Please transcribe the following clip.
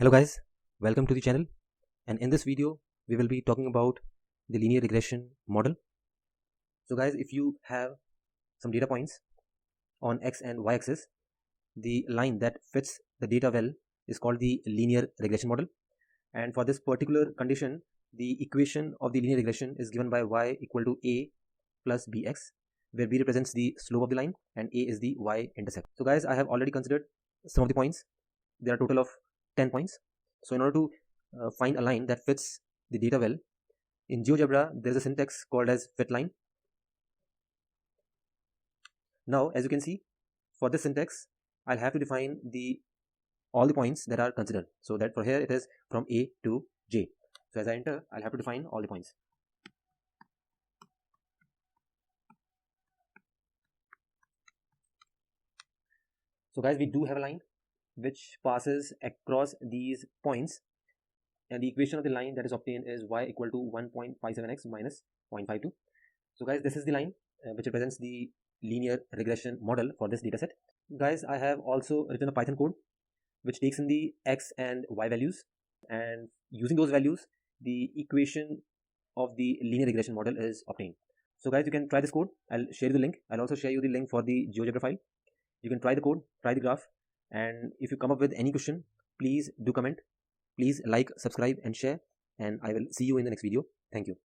Hello guys, welcome to the channel, and in this video we will be talking about the linear regression model. So guys, if you have some data points on x and y axis, the line that fits the data well is called the linear regression model, and for this particular condition the equation of the linear regression is given by y equal to a plus bx, where b represents the slope of the line and a is the y-intercept. So guys, I have already considered some of the points. There are a total of 10 points. So in order to find a line that fits the data well, in Geogebra there is a syntax called as fit line. Now as you can see, for this syntax I'll have to define all the points that are considered. So that for here it is from A to J. So as I enter, I'll have to define all the points. So guys, we do have a line which passes across these points, and the equation of the line that is obtained is y equal to 1.57x minus 0.52. So guys, this is the line which represents the linear regression model for this dataset. Guys, I have also written a Python code which takes in the x and y values, and using those values the equation of the linear regression model is obtained. So guys, you can try this code. I'll share you the link. I'll also share you the link for the Geogebra file. You can try the code, try the graph, and if you come up with any question, please do comment. Please like, subscribe and share, and I will see you in the next video. Thank you.